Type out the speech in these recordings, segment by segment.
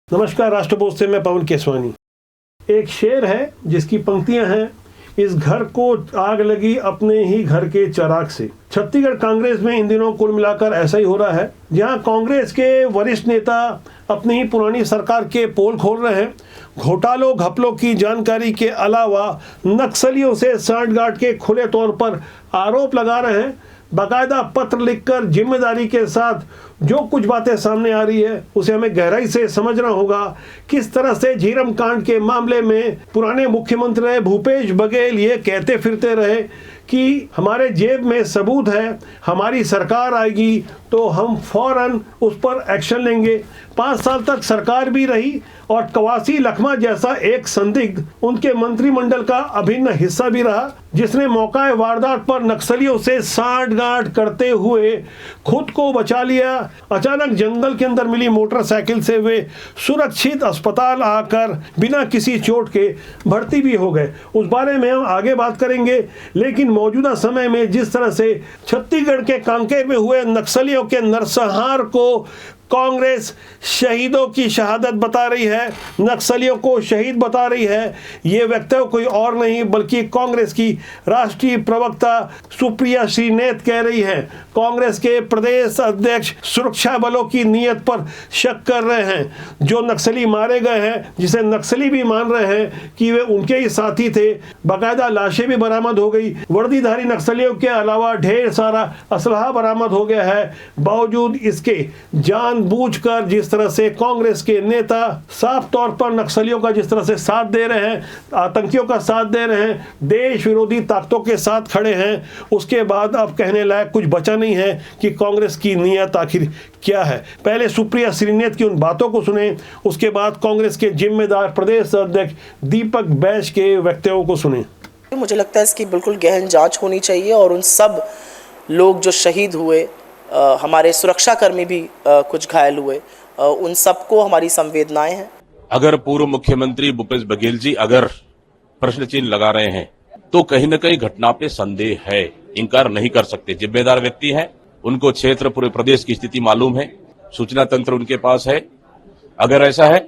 नमस्कार, राष्ट्रभोज से मैं पवन केसवानी। एक शेर है जिसकी पंक्तियां हैं, इस घर को आग लगी अपने ही घर के चिराग से। छत्तीसगढ़ कांग्रेस में इन दिनों कुल मिलाकर ऐसा ही हो रहा है, जहां कांग्रेस के वरिष्ठ नेता अपनी ही पुरानी सरकार के पोल खोल रहे हैं। घोटालों घपलों की जानकारी के अलावा नक्सलियों से सांठगांठ के खुले तौर पर आरोप लगा रहे हैं। बाकायदा पत्र लिखकर जिम्मेदारी के साथ जो कुछ बातें सामने आ रही है उसे हमें गहराई से समझना होगा। किस तरह से झीरम कांड के मामले में पुराने मुख्यमंत्री भूपेश बघेल ये कहते फिरते रहे कि हमारे जेब में सबूत है, हमारी सरकार आएगी तो हम फौरन उस पर एक्शन लेंगे। 5 साल तक सरकार भी रही और कवासी लखमा जैसा एक संदिग्ध उनके मंत्रिमंडल का अभिन्न हिस्सा भी रहा, जिसने मौका वारदात पर नक्सलियों से सांठगांठ करते हुए खुद को बचा लिया। अचानक जंगल के अंदर मिली मोटरसाइकिल से वे सुरक्षित अस्पताल आकर बिना किसी चोट के भर्ती भी हो गए। उस बारे में हम आगे बात करेंगे, लेकिन मौजूदा समय में जिस तरह से छत्तीसगढ़ के कांकेर में हुए नक्सलियों के नरसंहार को कांग्रेस शहीदों की शहादत बता रही है, नक्सलियों को शहीद बता रही है, ये वक्तव्य कोई और नहीं बल्कि कांग्रेस की राष्ट्रीय प्रवक्ता सुप्रिया श्रीनेत कह रही हैं। कांग्रेस के प्रदेश अध्यक्ष सुरक्षा बलों की नीयत पर शक कर रहे हैं। जो नक्सली मारे गए हैं, जिसे नक्सली भी मान रहे हैं कि वे उनके ही साथी थे, बाकायदा लाशें भी बरामद हो गई। वर्दीधारी नक्सलियों के अलावा ढेर सारा असलहा बरामद हो गया है। बावजूद इसके जानबूझकर जिस तरह से कांग्रेस के नेता साफ तौर पर नक्सलियों का जिस तरह से साथ दे रहे हैं, आतंकियों का साथ दे रहे हैं, देश विरोधी ताकतों के साथ खड़े हैं, उसके बाद अब कहने लायक कुछ बचा नहीं है कि कांग्रेस की नीयत आखिर क्या है। पहले सुप्रिया श्रीनेत की उन बातों को सुने, उसके बाद कांग्रेस के जिम्मेदार प्रदेश अध्यक्ष दीपक बैज के वक्तव्यों को सुने। मुझे लगता है इसकी बिल्कुल गहन जांच होनी चाहिए और उन सब लोग जो शहीद हुए, हमारे सुरक्षाकर्मी भी कुछ घायल हुए, उन सबको हमारी संवेदनाएं हैं। अगर पूर्व मुख्यमंत्री भूपेश बघेल जी अगर प्रश्न चिन्ह लगा रहे हैं तो कहीं न कहीं घटना पे संदेह है, इनकार नहीं कर सकते। जिम्मेदार व्यक्ति हैं, उनको क्षेत्र पूरे प्रदेश की स्थिति मालूम है, सूचना तंत्र उनके पास है। अगर ऐसा है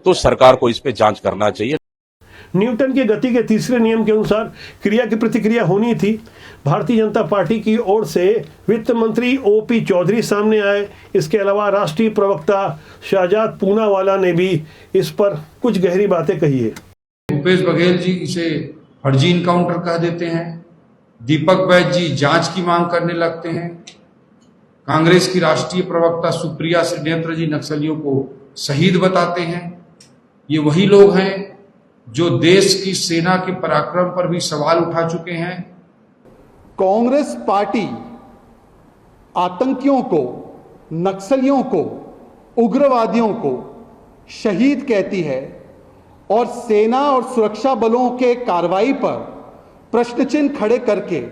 तो सरकार को इस पे जांच करना चाहिए। न्यूटन की गति के तीसरे नियम के अनुसार क्रिया की प्रतिक्रिया होनी थी। भारतीय जनता पार्टी की ओर से वित्त मंत्री ओपी चौधरी सामने आए। इसके अलावा राष्ट्रीय प्रवक्ता शाहजाद पूनावाला ने भी इस पर कुछ गहरी बातें कही है। भूपेश बघेल जी इसे फर्जी इनकाउंटर कह देते हैं, दीपक बैज जी जांच की मांग करने लगते हैं, कांग्रेस की राष्ट्रीय प्रवक्ता सुप्रिया श्रीनेत जी नक्सलियों को शहीद बताते हैं। ये वही लोग हैं जो देश की सेना के पराक्रम पर भी सवाल उठा चुके हैं। कांग्रेस पार्टी आतंकियों को, नक्सलियों को, उग्रवादियों को शहीद कहती है और सेना और सुरक्षा बलों के कार्रवाई पर प्रश्नचिन्ह खड़े करके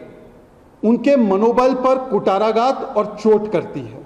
उनके मनोबल पर कुटाराघात और चोट करती है।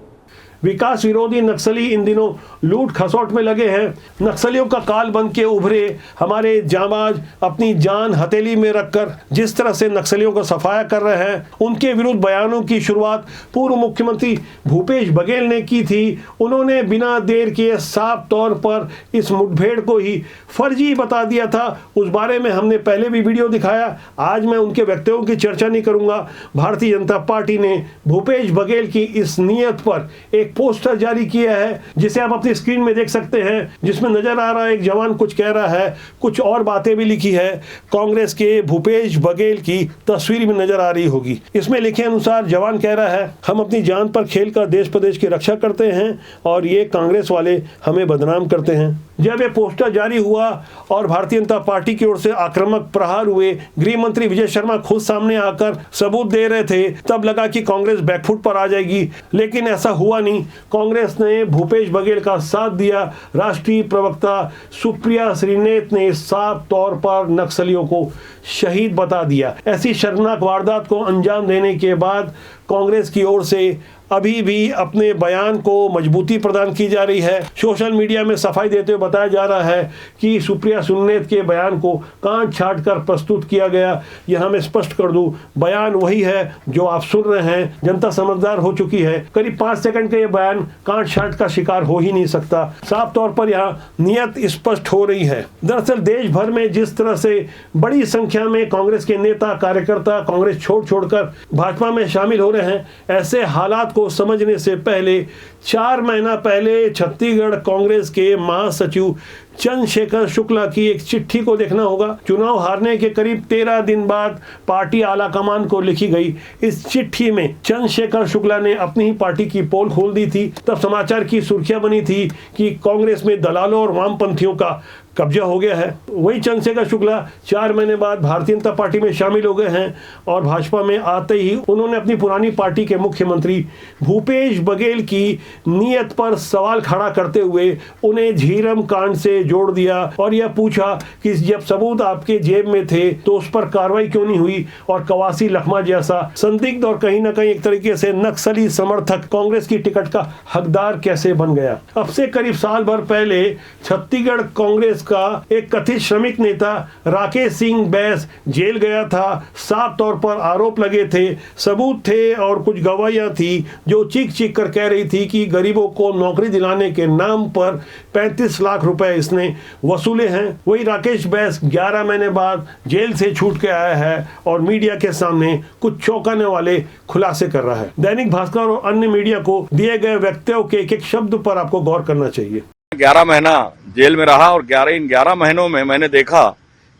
विकास विरोधी नक्सली इन दिनों लूट खसोट में लगे हैं। नक्सलियों का काल बन के उभरे हमारे जांबाज अपनी जान हथेली में रखकर जिस तरह से नक्सलियों को सफाया कर रहे हैं, उनके विरुद्ध बयानों की शुरुआत पूर्व मुख्यमंत्री भूपेश बघेल ने की थी। उन्होंने बिना देर किए साफ तौर पर इस मुठभेड़ को ही फर्जी बता दिया था। उस बारे में हमने पहले भी वीडियो दिखाया। आज मैं उनके वक्तव्यों की चर्चा नहीं करूंगा। भारतीय जनता पार्टी ने भूपेश बघेल की इस नीयत पर एक पोस्टर जारी किया है, जिसे आप अपनी स्क्रीन में देख सकते हैं, जिसमें नजर आ रहा है एक जवान कुछ कह रहा है, कुछ और बातें भी लिखी है। कांग्रेस के भूपेश बघेल की तस्वीर भी नजर आ रही होगी। इसमें लिखे अनुसार जवान कह रहा है, हम अपनी जान पर खेलकर देश प्रदेश की रक्षा करते हैं और ये कांग्रेस वाले हमें बदनाम करते हैं। जब ये पोस्टर जारी हुआ और भारतीय जनता पार्टी की ओर से आक्रामक प्रहार हुए, गृह मंत्री विजय शर्मा खुद सामने आकर सबूत दे रहे थे, तब लगा कि कांग्रेस बैकफुट पर आ जाएगी, लेकिन ऐसा हुआ नहीं। कांग्रेस ने भूपेश बघेल का साथ दिया। राष्ट्रीय प्रवक्ता सुप्रिया श्रीनेत ने साफ तौर पर नक्सलियों को शहीद बता दिया। ऐसी शर्मनाक वारदात को अंजाम देने के बाद कांग्रेस की ओर से अभी भी अपने बयान को मजबूती प्रदान की जा रही है। सोशल मीडिया में सफाई देते हुए बताया जा रहा है कि सुप्रिया सुन्नेत के बयान को काट छाट कर प्रस्तुत किया गया। यह मैं स्पष्ट कर दूं, बयान वही है जो आप सुन रहे हैं। जनता समझदार हो चुकी है। करीब 5 सेकंड का यह बयान काट छाट का शिकार हो ही नहीं सकता। साफ तौर पर यहाँ नियत स्पष्ट हो रही है। दरअसल देश भर में जिस तरह से बड़ी संख्या में कांग्रेस के नेता कार्यकर्ता कांग्रेस छोड़कर भाजपा में शामिल हो रहे हैं, ऐसे हालात को समझने से पहले 4 महीना पहले छत्तीसगढ़ कांग्रेस के महासचिव चंद्रशेखर शुक्ला की एक चिट्ठी को देखना होगा। चुनाव हारने के करीब 13 दिन बाद पार्टी आलाकमान को लिखी गई इस चिट्ठी में चंद्रशेखर शुक्ला ने अपनी ही पार्टी की पोल खोल दी थी। तब समाचार की सुर्खियां बनी थी कि कांग्रेस में दलालों और वामपंथियों का कब्जा हो गया है। वही चंद्रशेखर शुक्ला 4 महीने बाद भारतीय जनता पार्टी में शामिल हो गए हैं और भाजपा में आते ही उन्होंने अपनी पुरानी पार्टी के मुख्यमंत्री भूपेश बघेल की नीयत पर सवाल खड़ा करते हुए उन्हें झीरम कांड से जोड़ दिया और यह पूछा कि जब सबूत आपके जेब में थे तो उस पर कार्रवाई क्यों नहीं हुई और कवासी लखमा जैसा संदिग्ध और कहीं ना कहीं एक तरीके से नक्सली समर्थक कांग्रेस की टिकट का हकदार कैसे बन गया। अब से करीब साल भर पहले छत्तीसगढ़ कांग्रेस का एक कथित श्रमिक नेता राकेश सिंह बैस जेल गया था। साफ तौर पर आरोप लगे थे, सबूत थे और कुछ गवाहियां थी जो चीख कर कह रही थी कि गरीबों को नौकरी दिलाने के नाम पर 35 लाख रुपए इसने वसूले हैं। वही राकेश बैस 11 महीने बाद जेल से छूट के आया है और मीडिया के सामने कुछ चौंकाने वाले खुलासे कर रहा है। दैनिक भास्कर और अन्य मीडिया को दिए गए व्यक्तियों के एक शब्द पर आपको गौर करना चाहिए। 11 महीना जेल में रहा और 11 महीनों में मैंने देखा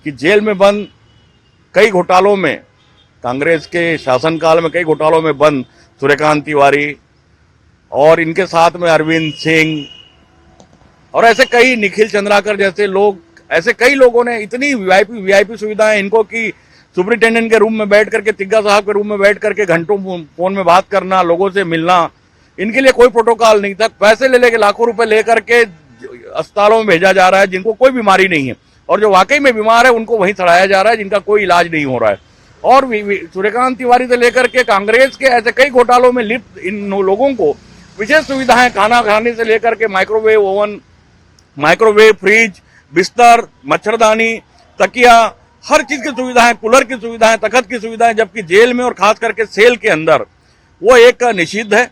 कि जेल में बंद कई घोटालों में, कांग्रेस के शासनकाल में कई घोटालों में बंद सूर्यकांत तिवारी और इनके साथ में अरविंद सिंह और ऐसे कई निखिल चंद्राकर जैसे लोग, ऐसे कई लोगों ने इतनी वीआईपी सुविधाएं इनको कि सुपरिटेंडेंट के रूम में बैठ करके, तिग्गा साहब के रूम में बैठ करके घंटों फोन में बात करना, लोगों से मिलना, इनके लिए कोई प्रोटोकॉल नहीं था। पैसे ले लेके लाखों रुपए लेकर के अस्पतालों में भेजा जा रहा है जिनको कोई बीमारी नहीं है और जो वाकई में बीमार है उनको वहीं चढ़ाया जा रहा है जिनका कोई इलाज नहीं हो रहा है। और सूर्यकांत तिवारी से लेकर के कांग्रेस के ऐसे कई घोटालों में लिप्त इन लोगों को विशेष सुविधाएं, खाना खाने से लेकर के माइक्रोवेव ओवन, माइक्रोवेव फ्रिज, बिस्तर, मच्छरदानी, तकिया, हर चीज की सुविधाएं, कूलर की सुविधाएं, तखत की सुविधाएं, जबकि जेल में और खास करके सेल के अंदर वो एक निषिद्ध है,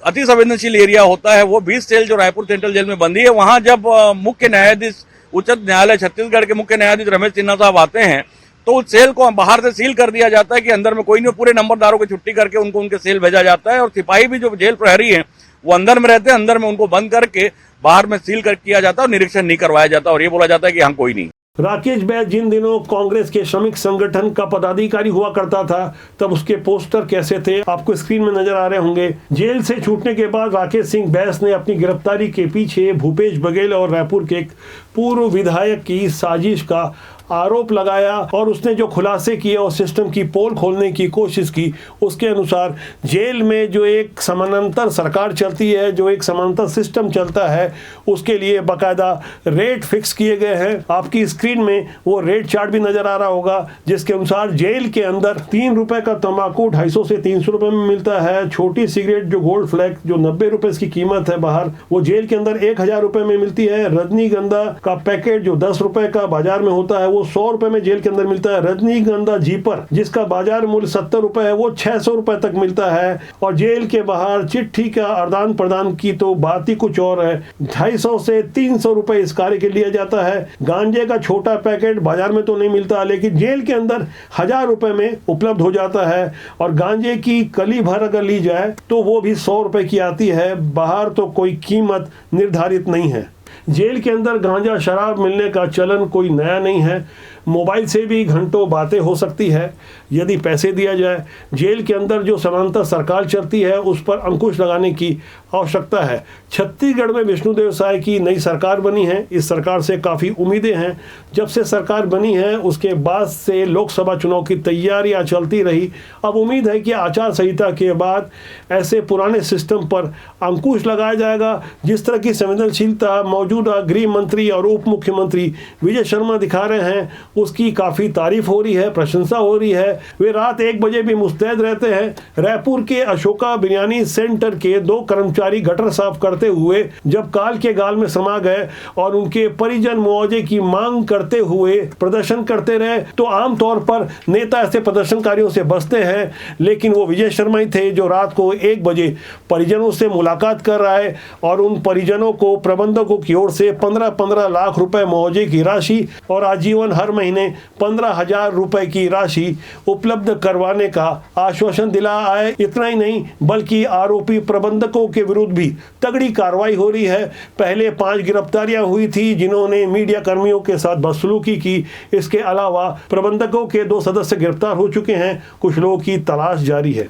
अति संवेदनशील एरिया होता है। वो 20 सेल जो रायपुर सेंट्रल जेल में बंदी है, वहां जब मुख्य न्यायाधीश उच्च न्यायालय छत्तीसगढ़ के मुख्य न्यायाधीश रमेश सिन्हा साहब आते हैं तो उस सेल को बाहर से सील कर दिया जाता है कि अंदर में कोई नहीं, पूरे नंबरदारों की छुट्टी करके उनको उनके सेल भेजा जाता है और सिपाही भी जो जेल प्रहरी है वो अंदर में रहते हैं, अंदर में उनको बंद करके बाहर में सील कर किया जाता है और निरीक्षण नहीं करवाया जाता और ये बोला जाता है कि यहाँ कोई नहीं। राकेश बैस जिन दिनों कांग्रेस के श्रमिक संगठन का पदाधिकारी हुआ करता था तब उसके पोस्टर कैसे थे आपको स्क्रीन में नजर आ रहे होंगे। जेल से छूटने के बाद राकेश सिंह बैस ने अपनी गिरफ्तारी के पीछे भूपेश बघेल और रायपुर के एक पूर्व विधायक की साजिश का आरोप लगाया और उसने जो खुलासे किए और सिस्टम की पोल खोलने की कोशिश की, उसके अनुसार जेल में जो एक समानांतर सरकार चलती है, जो एक समानांतर सिस्टम चलता है, उसके लिए बाकायदा रेट फिक्स किए गए हैं। आपकी स्क्रीन में वो रेट चार्ट भी नजर आ रहा होगा जिसके अनुसार जेल के अंदर 3 रुपए का तंबाकू 250 से 300 रुपए में मिलता है। छोटी सिगरेट जो गोल्ड फ्लैग जो 90 रुपए इसकी कीमत है बाहर, वो जेल के अंदर 1000 रुपए में मिलती है। रजनीगंधा का पैकेट जो 10 रुपए का बाजार में होता है वो 100 रुपए में जेल के अंदर मिलता है। रजनीगंधा जीपर जिसका बाजार मूल्य 70 रुपए है वो 600 रुपए तक मिलता है। और जेल के बाहर चिट्ठी का आदान प्रदान की तो बात ही कुछ और है, 250 से 300 रुपए इस कार्य के लिया जाता है। गांजे का छोटा पैकेट बाजार में तो नहीं मिलता लेकिन जेल के अंदर 1000 रुपए में उपलब्ध हो जाता है। और गांजे की कली भर अगर ली जाए तो वो भी 100 रुपए की आती है। बाहर तो कोई कीमत निर्धारित नहीं है। जेल के अंदर गांजा शराब मिलने का चलन कोई नया नहीं है। मोबाइल से भी घंटों बातें हो सकती है यदि पैसे दिया जाए। जेल के अंदर जो समानांतर सरकार चलती है उस पर अंकुश लगाने की आवश्यकता है। छत्तीसगढ़ में विष्णुदेव साय की नई सरकार बनी है। इस सरकार से काफ़ी उम्मीदें हैं। जब से सरकार बनी है उसके बाद से लोकसभा चुनाव की तैयारियां चलती रही। अब उम्मीद है कि आचार संहिता के बाद ऐसे पुराने सिस्टम पर अंकुश लगाया जाएगा। जिस तरह की संवेदनशीलता मौजूदा गृह मंत्री और उप मुख्यमंत्री विजय शर्मा दिखा रहे हैं उसकी काफ़ी तारीफ हो रही है, प्रशंसा हो रही है। वे रात 1 बजे भी मुस्तैद रहते हैं। रायपुर के अशोका बिरयानी सेंटर के 2 कर्मचारी गटर साफ करते हुए जब काल के गाल में समा गए और उनके परिजन मुआवजे की मांग करते हुए प्रदर्शन करते रहे, तो आमतौर पर नेता ऐसे प्रदर्शनकारियों से बचते हैं, लेकिन वो विजय शर्मा ही थे जो रात को 1 बजे परिजनों से मुलाकात कर रहा है और उन परिजनों को प्रबंधकों की ओर से 15-15 लाख रुपए मुआवजे की राशि और आजीवन हर महीने 15,000 रुपए की राशि उपलब्ध करवाने का आश्वासन दिला है। इतना ही नहीं बल्कि आरोपी प्रबंधकों के विरुद्ध भी तगड़ी कार्रवाई हो रही है। पहले 5 गिरफ्तारियां हुई थी जिन्होंने मीडिया कर्मियों के साथ बदसलूकी की। इसके अलावा प्रबंधकों के 2 सदस्य गिरफ्तार हो चुके हैं। कुछ लोगों की तलाश जारी है।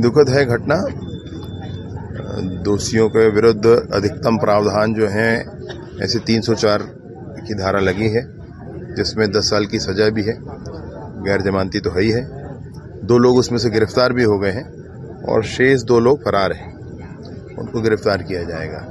दुखद है घटना। दोषियों के विरुद्ध अधिकतम प्रावधान जो है ऐसे 304 की धारा लगी है, जिसमें 10 साल की सजा भी है, गैर जमानती तो है ही है। 2 लोग उसमें से गिरफ्तार भी हो गए हैं और शेष 2 लोग फरार हैं, उनको गिरफ्तार किया जाएगा।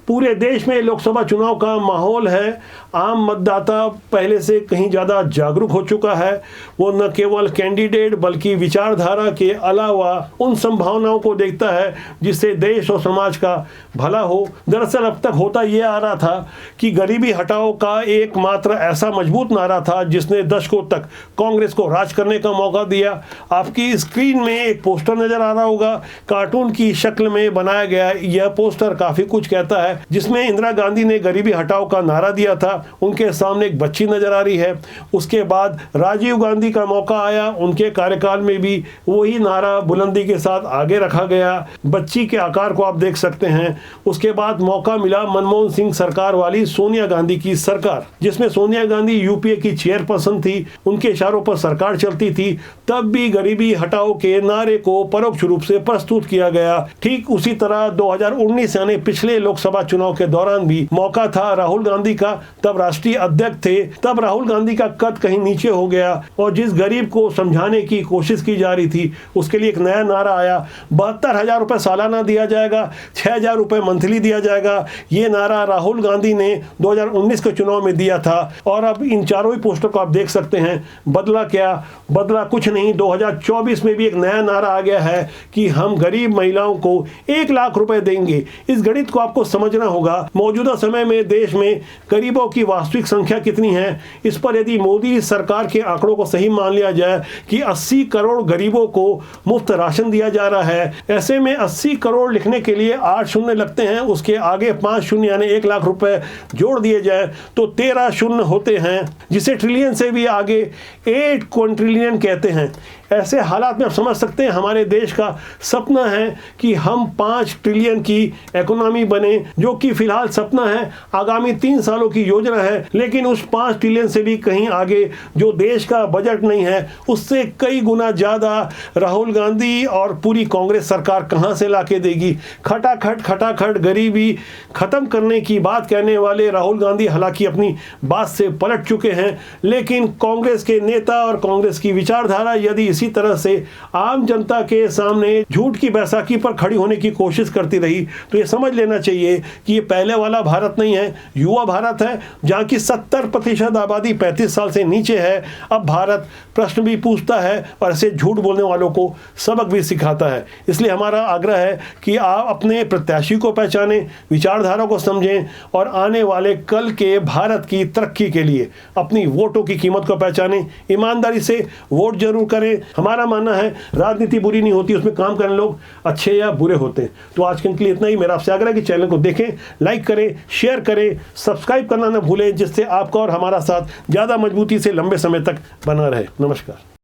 पूरे देश में लोकसभा चुनाव का माहौल है। आम मतदाता पहले से कहीं ज़्यादा जागरूक हो चुका है। वो न केवल कैंडिडेट बल्कि विचारधारा के अलावा उन संभावनाओं को देखता है जिससे देश और समाज का भला हो। दरअसल अब तक होता ये आ रहा था कि गरीबी हटाओ का एकमात्र ऐसा मजबूत नारा था जिसने दशकों तक कांग्रेस को राज करने का मौका दिया। आपकी स्क्रीन में एक पोस्टर नजर आ रहा होगा, कार्टून की शक्ल में बनाया गया। यह पोस्टर काफ़ी कुछ कहता है, जिसमें इंदिरा गांधी ने गरीबी हटाओ का नारा दिया था। उनके सामने एक बच्ची नजर आ रही है। उसके बाद राजीव गांधी का मौका आया, उनके कार्यकाल में भी वही नारा बुलंदी के साथ आगे रखा गया। बच्ची के आकार को आप देख सकते हैं। उसके बाद मौका मिला मनमोहन सिंह सरकार वाली सोनिया गांधी की सरकार, जिसमें सोनिया गांधी यूपीए की चेयरपर्सन थी, उनके इशारों पर सरकार चलती थी। तब भी गरीबी हटाओ के नारे को परोक्ष रूप से प्रस्तुत किया गया। ठीक उसी तरह 2019 यानी पिछले लोकसभा चुनाव के दौरान भी मौका था राहुल गांधी का, तब राष्ट्रीय अध्यक्ष थे। तब राहुल गांधी का कद कहीं नीचे हो गया और जिस गरीब को समझाने की कोशिश की जा रही थी उसके लिए एक नया नारा आया, 72,000 रुपए सालाना दिया जाएगा, 6,000 रुपए मंथली दिया जाएगा। ये नारा राहुल गांधी ने 2019 के चुनाव में दिया था। और अब इन चारों ही पोस्टर को आप देख सकते हैं। बदला क्या? बदला कुछ नहीं। 2024 में भी एक नया नारा आ गया है कि हम गरीब महिलाओं को 1 लाख रुपए देंगे। इस गणित को आपको समझना होगा। मौजूदा समय में देश में गरीबों की वास्तविक संख्या कितनी है, इस पर यदि मोदी सरकार के आंकड़ों को सही मान लिया जाए कि 80 करोड़ गरीबों को मुफ्त राशन दिया जा रहा है, ऐसे में 80 करोड़ लिखने के लिए 8 शून्य लगते हैं, उसके आगे 5 शून्य यानी 1 लाख रुपए जोड़ दिए जाए तो 13 शून्य होते हैं, जिसे ट्रिलियन से भी आगे 8 क्वाड्रिलियन कहते हैं। ऐसे हालात में आप समझ सकते हैं हमारे देश का सपना है कि हम 5 ट्रिलियन की इकोनॉमी बने, जो कि फिलहाल सपना है, आगामी 3 सालों की योजना है। लेकिन उस 5 ट्रिलियन से भी कहीं आगे जो देश का बजट नहीं है, उससे कई गुना ज़्यादा राहुल गांधी और पूरी कांग्रेस सरकार कहां से लाके देगी। खटाखट गरीबी खत्म करने की बात कहने वाले राहुल गांधी हालांकि अपनी बात से पलट चुके हैं, लेकिन कांग्रेस के नेता और कांग्रेस की विचारधारा यदि इसी तरह से आम जनता के सामने झूठ की बैसाखी पर खड़ी होने की कोशिश करती रही तो ये समझ लेना चाहिए कि ये पहले वाला भारत नहीं है, युवा भारत है, जहां की 70% आबादी 35 साल से नीचे है। अब भारत प्रश्न भी पूछता है और ऐसे झूठ बोलने वालों को सबक भी सिखाता है। इसलिए हमारा आग्रह है कि आप अपने प्रत्याशी को पहचानें, विचारधारा को समझें और आने वाले कल के भारत की तरक्की के लिए अपनी वोटों की कीमत को पहचानें। ईमानदारी से वोट जरूर करें। हमारा मानना है राजनीति बुरी नहीं होती, उसमें काम करने लोग अच्छे या बुरे होते हैं। तो आज के लिए इतना ही। मेरा आपसे आग्रह है कि चैनल को देखें, लाइक करें, शेयर करें, सब्सक्राइब करना न भूलें, जिससे आपका और हमारा साथ ज़्यादा मजबूती से लंबे समय तक बना रहे। नमस्कार।